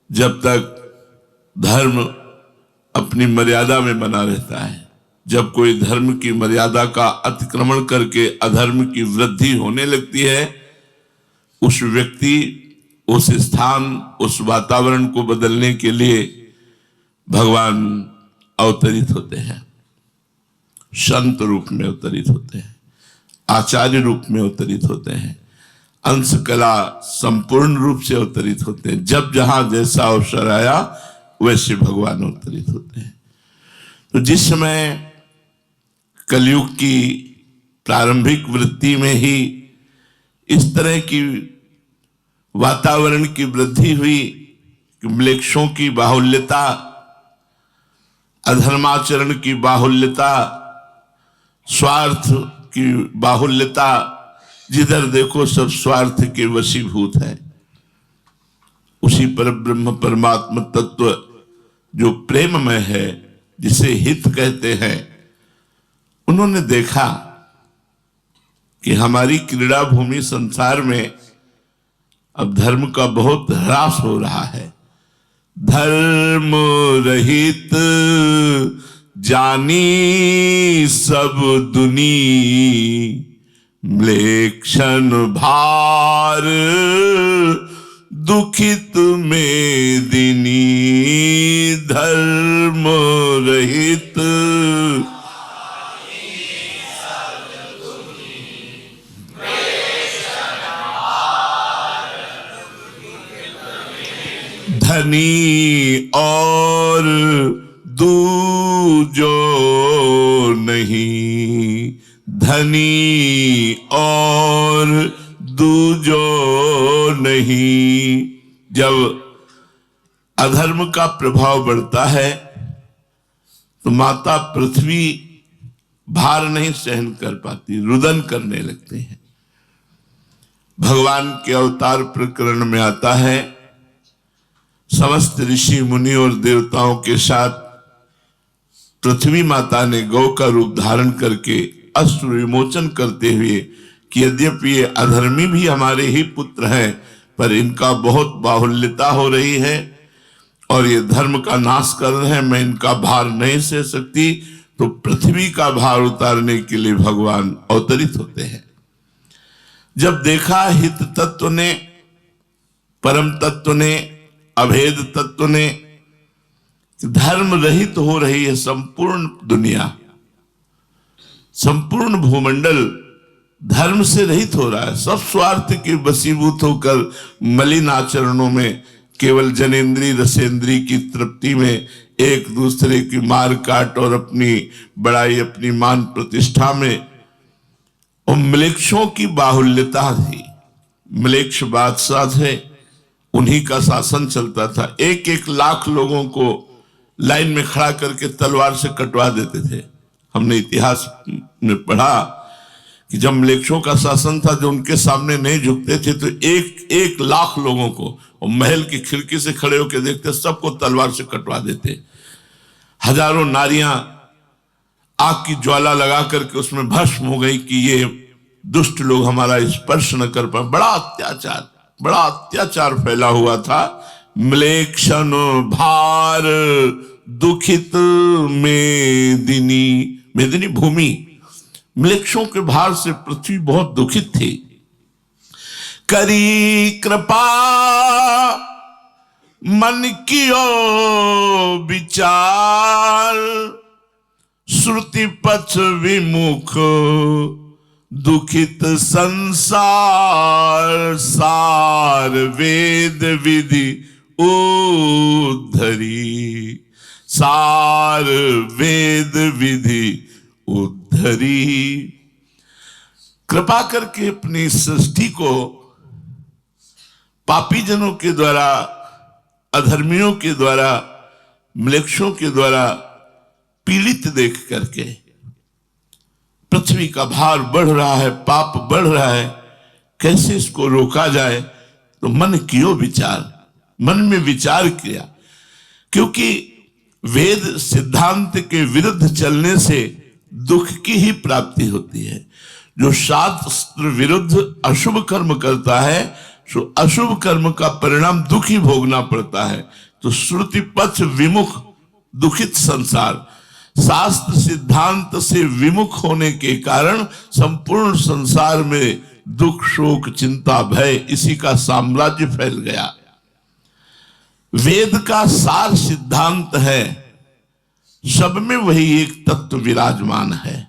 जब तक धर्म अपनी मर्यादा में बना रहता है। जब कोई धर्म की मर्यादा का अतिक्रमण करके अधर्म की वृद्धि होने लगती है, उस व्यक्ति, उस स्थान, उस वातावरण को बदलने के लिए भगवान अवतरित होते हैं, संत रूप में अवतरित होते हैं, आचार्य रूप में अवतरित होते हैं, अंश कला संपूर्ण रूप से अवतरित होते हैं। जब जहां जैसा अवसर आया वैसे भगवान अवतरित होते हैं। तो जिस समय कलयुग की प्रारंभिक वृत्ति में ही इस तरह की वातावरण की वृद्धि हुई कि म्लेच्छों की बाहुल्यता, अधर्माचरण की बाहुल्यता, स्वार्थ की बाहुल्यता, जिधर देखो सब स्वार्थ के वशीभूत है। उसी पर ब्रह्म परमात्मा तत्व जो प्रेममय है, जिसे हित कहते हैं, उन्होंने देखा कि हमारी क्रीड़ा भूमि संसार में अब धर्म का बहुत ह्रास हो रहा है। धर्म रहित जानी सब दुनी, म्लेच्छन भार दुखित में दिनी। धर्म रहित धनी और दूजो नहीं, धनी और दूजो नहीं। जब अधर्म का प्रभाव बढ़ता है तो माता पृथ्वी भार नहीं सहन कर पाती, रुदन करने लगते हैं। भगवान के अवतार प्रकरण में आता है, समस्त ऋषि मुनि और देवताओं के साथ पृथ्वी माता ने गौ का रूप धारण करके अश्रु विमोचन करते हुए कि यद्यपि ये अधर्मी भी हमारे ही पुत्र हैं, पर इनका बहुत बाहुल्यता हो रही है और ये धर्म का नाश कर रहे हैं, मैं इनका भार नहीं सह सकती। तो पृथ्वी का भार उतारने के लिए भगवान अवतरित होते हैं। जब देखा हित तत्व ने, परम तत्व ने, अभेद तत्व ने, धर्म रहित हो रही है संपूर्ण दुनिया, संपूर्ण भूमंडल धर्म से रहित हो रहा है। सब स्वार्थ के वशीभूत होकर मलिन आचरणों में, केवल जनेन्द्रीय रसेंद्रीय की तृप्ति में एक दूसरे की मार काट और अपनी बड़ाई, अपनी मान प्रतिष्ठा में, और म्लेच्छों की बाहुल्यता थी। म्लेच्छ बादशाह थे, उन्हीं का शासन चलता था। एक एक लाख लोगों को लाइन में खड़ा करके तलवार से कटवा देते थे। हमने इतिहास में पढ़ा कि जब म्लेच्छों का शासन था, जो उनके सामने नहीं झुकते थे, तो एक एक लाख लोगों को, और महल की खिड़की से खड़े होकर देखते, सबको तलवार से कटवा देते। हजारों नारियां आग की ज्वाला लगा करके उसमें भस्म हो गई कि ये दुष्ट लोग हमारा स्पर्श न कर पाए। बड़ा अत्याचार फैला हुआ था। म्लेच्छन भार दुखित मेदिनी, मेदिनी भूमि, म्लेच्छों के भार से पृथ्वी बहुत दुखित थी। करी कृपा मन कियो विचार, श्रुति पथ विमुख दुखित संसार। सार वेद विधि उद्धरी, सार वेद विधि उद्धरी। कृपा करके अपनी सृष्टि को पापी जनों के द्वारा, अधर्मियों के द्वारा, म्लेच्छों के द्वारा पीड़ित देख करके, पृथ्वी का भार बढ़ रहा है, पाप बढ़ रहा है, कैसे इसको रोका जाए। तो मन कियो विचार, मन में विचार किया, क्योंकि वेद सिद्धांत के विरुद्ध चलने से दुख की ही प्राप्ति होती है। जो शास्त्र विरुद्ध अशुभ कर्म करता है, सो अशुभ कर्म का परिणाम दुख ही भोगना पड़ता है। तो श्रुति पक्ष विमुख दुखित संसार, शास्त्र सिद्धांत से विमुख होने के कारण संपूर्ण संसार में दुख शोक चिंता भय इसी का साम्राज्य फैल गया। वेद का सार सिद्धांत है, सब में वही एक तत्व विराजमान है।